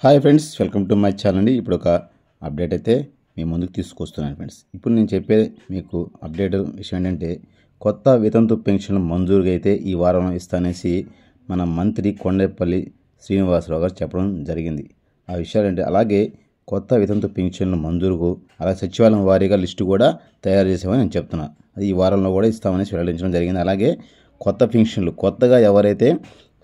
Hi friends, welcome to my channel అండి. ఇప్పుడు ఒక అప్డేట్ అయితే మీ ముందుకు తీసుకొస్తున్నాను ఫ్రెండ్స్. ఇప్పుడు నేను చెప్పే మీకు అప్డేట్ విషయం ఏంటంటే, కొత్త వితంతు పెన్షన్లు మంజూరుగా అయితే ఈ వారం ఇస్తానేసి మన మంత్రి కొండేపల్లి శ్రీనివాసరావు గారు చెప్పడం జరిగింది. ఆ విషయాలు అంటే అలాగే కొత్త వితంతు పెన్షన్లు మంజూరుకు అలాగే సచివాలయం వారీగా లిస్టు కూడా తయారు చేసామని నేను చెప్తున్నాను. అది ఈ వారంలో కూడా ఇస్తామని వెల్లడించడం జరిగింది. అలాగే కొత్త పెన్షన్లు కొత్తగా ఎవరైతే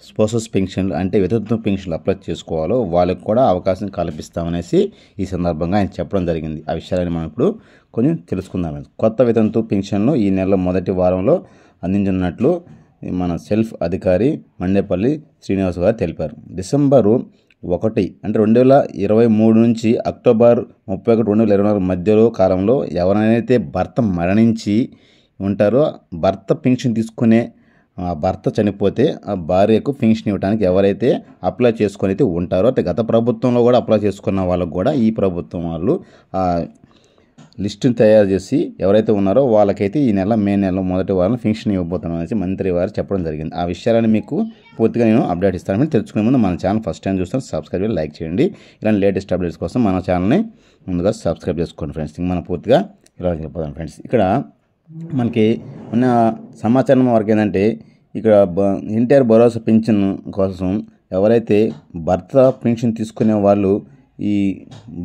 స్పోసస్ పెన్షన్లు అంటే వితంతు పెన్షన్లు అప్లై చేసుకోవాలో వాళ్ళకు కూడా అవకాశం కల్పిస్తామనేసి ఈ సందర్భంగా ఆయన చెప్పడం జరిగింది. ఆ విషయాలని మనం ఇప్పుడు కొంచెం తెలుసుకుందాం. కొత్త వితంతు పెన్షన్లు ఈ నెల మొదటి వారంలో అందించనున్నట్లు మన సెల్ఫ్ అధికారి మండేపల్లి శ్రీనివాస్ గారు తెలిపారు. డిసెంబరు 1 అంటే 2023 నుంచి అక్టోబర్ 31, 2024 మధ్యలో కాలంలో ఎవరైతే భర్త మరణించి ఉంటారో భర్త పెన్షన్ తీసుకునే భర్త చనిపోతే ఆ భార్యకు పెన్షన్ ఇవ్వడానికి ఎవరైతే అప్లై చేసుకొని అయితే ఉంటారో అంటే గత ప్రభుత్వంలో కూడా అప్లై చేసుకున్న వాళ్ళకు కూడా ఈ ప్రభుత్వం వాళ్ళు లిస్టుని తయారు చేసి ఎవరైతే ఉన్నారో వాళ్ళకైతే ఈ నెల మే నెల మొదటి వారం పెన్షన్ ఇవ్వబోతున్నాం అనేసి మంత్రి వారు చెప్పడం జరిగింది. ఆ విషయాలను మీకు పూర్తిగా నేను అప్డేట్ ఇస్తాను. తెలుసుకునే ముందు మన ఛానల్ ఫస్ట్ టైం చూస్తాను సబ్స్క్రైబ్ చేయండి, లైక్ చేయండి. ఇలాంటి లేటెస్ట్ అప్డేట్స్ కోసం మన ఛానల్ని ముందుగా సబ్స్క్రైబ్ చేసుకోండి ఫ్రెండ్స్. మనం పూర్తిగా ఇలా వెళ్ళిపోతాం ఫ్రెండ్స్. ఇక్కడ మనకి ఉన్న సమాచారం వరకు ఏంటంటే, ఇక్కడ ఎన్టీఆర్ భరోసా పెన్షన్ కోసం ఎవరైతే భర్త పెన్షన్ తీసుకునే వాళ్ళు ఈ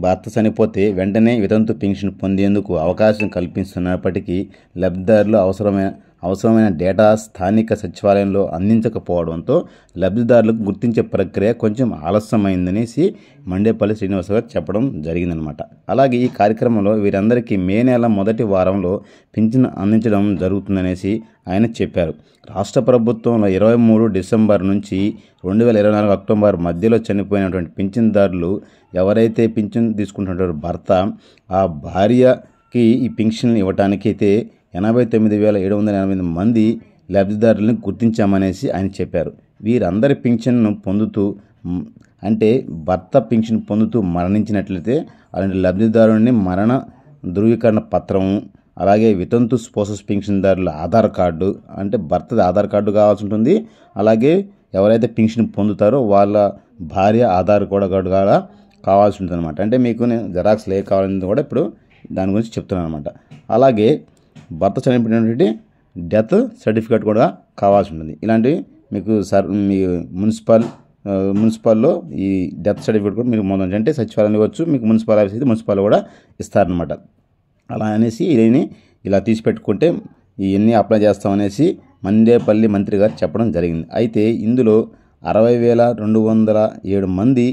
భర్త చనిపోతే వెంటనే వితంతు పెన్షన్ పొందేందుకు అవకాశం కల్పిస్తున్నప్పటికీ లబ్ధిదారులు అవసరమైన డేటా స్థానిక సచివాలయంలో అందించకపోవడంతో లబ్ధిదారులకు గుర్తించే ప్రక్రియ కొంచెం ఆలస్యమైందనేసి మండేపల్లి శ్రీనివాస గారు చెప్పడం జరిగిందనమాట. అలాగే ఈ కార్యక్రమంలో వీరందరికీ మే నెల మొదటి వారంలో పింఛన్ అందించడం జరుగుతుందనేసి ఆయన చెప్పారు. రాష్ట్ర ప్రభుత్వంలో 23 డిసెంబర్ నుంచి 2024 అక్టోబర్ మధ్యలో చనిపోయినటువంటి పింఛన్దారులు ఎవరైతే పింఛన్ తీసుకుంటున్నారో భర్త ఆ భార్యకి ఈ పెన్షన్ ఇవ్వడానికి అయితే 89,788 మంది లబ్ధిదారులను గుర్తించామనేసి ఆయన చెప్పారు. వీరందరి పెన్షన్ను పొందుతూ అంటే భర్త పెన్షన్ పొందుతూ మరణించినట్లయితే అలాంటి లబ్ధిదారుని మరణ ధృవీకరణ పత్రం, అలాగే వితంతు స్పోసస్ పెన్షన్దారుల ఆధార్ కార్డు అంటే భర్తది ఆధార్ కార్డు కావాల్సి ఉంటుంది. అలాగే ఎవరైతే పెన్షన్ పొందుతారో వాళ్ళ భార్య ఆధార్ కార్డు కూడా కావాల్సి ఉంటుంది అనమాట. అంటే మీకు నేను జెరాక్స్ కావాలని కూడా ఇప్పుడు దాని గురించి చెప్తున్నాను అనమాట. అలాగే భర్త చనిపోయినటువంటి డెత్ సర్టిఫికేట్ కూడా కావాల్సి ఉంటుంది. ఇలాంటివి మీకు మీ మున్సిపల్లో ఈ డెత్ సర్టిఫికేట్ కూడా మీరు మొదటి అంటే సచివాలయం ఇవ్వచ్చు, మీకు మున్సిపల్ ఆఫీస్ అయితే మున్సిపల్ కూడా ఇస్తారనమాట. అలా అనేసి ఇవన్నీ ఇలా తీసి పెట్టుకుంటే ఇవన్నీ అప్లై చేస్తామనేసి మండేపల్లి మంత్రి గారు చెప్పడం జరిగింది. అయితే ఇందులో 60,207 మంది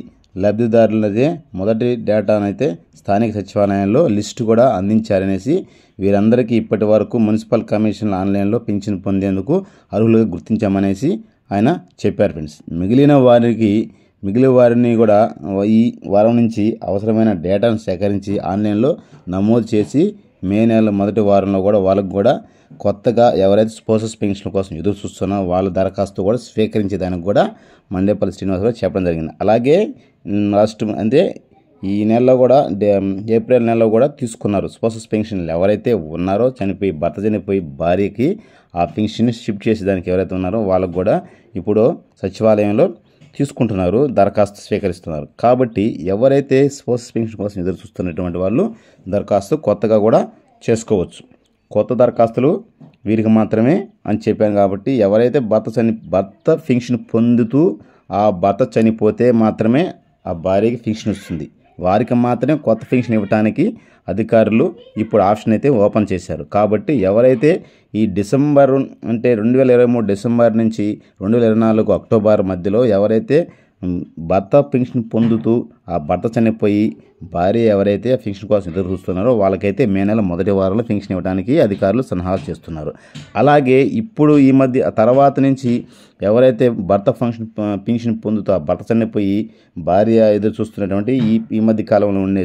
లబ్ధిదారులదే మొదటి డేటానైతే స్థానిక సచివాలయంలో లిస్టు కూడా అందించారనేసి వీరందరికీ ఇప్పటి వరకు మున్సిపల్ కమిషన్ల ఆన్లైన్లో పెన్షన్ పొందేందుకు అర్హులుగా గుర్తించామనేసి ఆయన చెప్పారు ఫ్రెండ్స్. మిగిలిన వారిని కూడా ఈ వారం నుంచి అవసరమైన డేటాను సేకరించి ఆన్లైన్లో నమోదు చేసి మే నెల మొదటి వారంలో కూడా వాళ్ళకు కూడా కొత్తగా ఎవరైతే స్పోసస్ పెన్షన్ కోసం ఎదురు చూస్తున్నారో వాళ్ళ దరఖాస్తు కూడా స్వీకరించేదానికి కూడా మండేపల్లి శ్రీనివాసరావు చెప్పడం జరిగింది. అలాగే లాస్ట్ అంటే ఈ నెలలో కూడా ఏప్రిల్ నెలలో కూడా తీసుకున్నారు స్పోసస్ పెన్షన్లు ఎవరైతే ఉన్నారో భర్త చనిపోయి భార్యకి ఆ పెన్షన్ షిఫ్ట్ చేసేదానికి ఎవరైతే ఉన్నారో వాళ్ళకు కూడా ఇప్పుడు సచివాలయంలో తీసుకుంటున్నారు, దరఖాస్తు స్వీకరిస్తున్నారు. కాబట్టి ఎవరైతే స్పోసస్ పెన్షన్ కోసం ఎదురు చూస్తున్నటువంటి వాళ్ళు దరఖాస్తు కొత్తగా కూడా చేసుకోవచ్చు. కొత్త దరఖాస్తులు వీరికి మాత్రమే అని చెప్పాను. కాబట్టి ఎవరైతే భర్త పెన్షన్ పొందుతూ ఆ భర్త చనిపోతే మాత్రమే ఆ భార్యకి పెన్షన్ వస్తుంది, వారికి మాత్రమే కొత్త పెన్షన్ ఇవ్వడానికి అధికారులు ఇప్పుడు ఆప్షన్ అయితే ఓపెన్ చేశారు. కాబట్టి ఎవరైతే ఈ డిసెంబర్ అంటే 2023 డిసెంబర్ నుంచి 2024 అక్టోబర్ మధ్యలో ఎవరైతే భర్త పెన్షన్ పొందుతూ ఆ భర్త చనిపోయి భార్య ఎవరైతే పెన్షన్ కోసం ఎదురు చూస్తున్నారో వాళ్ళకైతే మే నెల మొదటి వారంలో పెన్షన్ ఇవ్వడానికి అధికారులు సన్నాహాలు చేస్తున్నారు. అలాగే ఇప్పుడు ఈ మధ్య తర్వాత నుంచి ఎవరైతే భర్త పెన్షన్ పొందుతూ ఆ భర్త చనిపోయి భార్య ఎదురు చూస్తున్నటువంటి ఈ మధ్య కాలంలో ఉండే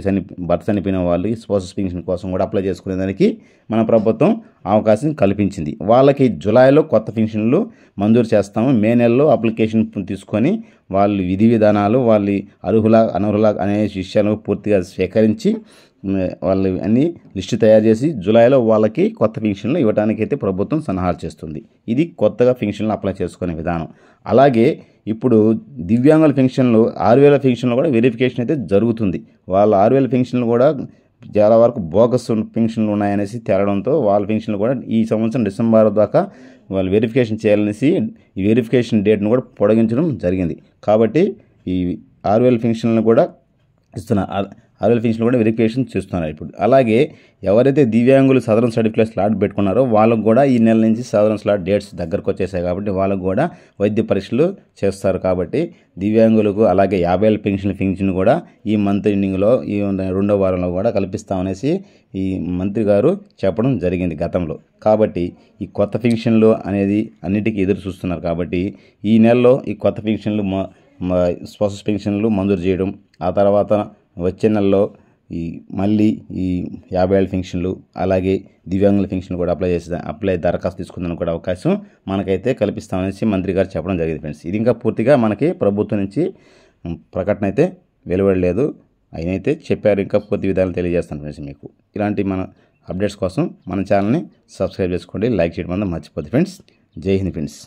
భర్త చనిపోయిన వాళ్ళకి స్పోసస్ పెన్షన్ కోసం కూడా అప్లై చేసుకునేదానికి మన ప్రభుత్వం అవకాశం కల్పించింది. వాళ్ళకి జూలైలో కొత్త పెన్షన్లు మంజూరు చేస్తాము. మే నెలలో అప్లికేషన్ తీసుకొని వాళ్ళు విధి విధానాలు వాళ్ళు అర్హులా అనర్హులా అనే విషయాలను పూర్తిగా సేకరించి వాళ్ళు అన్ని లిస్టు తయారు చేసి జూలైలో వాళ్ళకి కొత్త పెన్షన్లు ఇవ్వడానికైతే ప్రభుత్వం సన్నాహాలు చేస్తుంది. ఇది కొత్తగా పెన్షన్లు అప్లై చేసుకునే విధానం. అలాగే ఇప్పుడు దివ్యాంగుల పెన్షన్లు 6,000 పెన్షన్లు కూడా వెరిఫికేషన్ అయితే జరుగుతుంది. వాళ్ళ 6,000 పెన్షన్లు కూడా చాలా వరకు బోగస్ పెన్షన్లు ఉన్నాయనేసి తేలడంతో వాళ్ళ పెన్షన్లు కూడా ఈ సంవత్సరం డిసెంబర్ దాకా వాళ్ళు వెరిఫికేషన్ చేయాలనేసి ఈ వెరిఫికేషన్ డేట్ను కూడా పొడిగించడం జరిగింది. కాబట్టి ఈ 6,000 పెన్షన్లను కూడా ఇస్తున్నారు. 6,000 పెన్షన్లు కూడా వెరిఫికేషన్ చేస్తున్నారు ఇప్పుడు. అలాగే ఎవరైతే దివ్యాంగులు సదరన్ సర్టిఫికేట్ స్లాట్ పెట్టుకున్నారో వాళ్ళకు కూడా ఈ నెల నుంచి సదరన్ స్లాట్ డేట్స్ దగ్గరకు వచ్చేసాయి కాబట్టి వాళ్ళకు కూడా వైద్య పరీక్షలు చేస్తారు. కాబట్టి దివ్యాంగులకు అలాగే 50,000 పెన్షన్ కూడా ఈ మంత్ ఎండింగ్లో ఈ 2వ వారంలో కూడా కల్పిస్తామనేసి ఈ మంత్రి గారు చెప్పడం జరిగింది గతంలో. కాబట్టి ఈ కొత్త పెన్షన్లు అనేది అన్నిటికీ ఎదురు చూస్తున్నారు. కాబట్టి ఈ నెలలో ఈ కొత్త పెన్షన్లు స్పౌసెస్ పెన్షన్లు మంజూరు చేయడం, ఆ తర్వాత వచ్చే నెలలో మళ్ళీ ఈ 50,000 పెన్షన్లు అలాగే దివ్యాంగుల పెన్షన్ కూడా అప్లై దరఖాస్తు తీసుకుందానికి కూడా అవకాశం మనకైతే కల్పిస్తామనేసి మంత్రి గారు చెప్పడం జరిగింది ఫ్రెండ్స్. ఇది ఇంకా పూర్తిగా మనకి ప్రభుత్వం నుంచి ప్రకటన అయితే వెలువడలేదు. అయినైతే చెప్పారు. ఇంకా పూర్తి విధాలు తెలియజేస్తాను ఫ్రెండ్స్ మీకు. ఇలాంటి మన అప్డేట్స్ కోసం మన ఛానల్ని సబ్స్క్రైబ్ చేసుకోండి, లైక్ చేయడం మర్చిపోద్ది ఫ్రెండ్స్. జై హింద్ ఫ్రెండ్స్.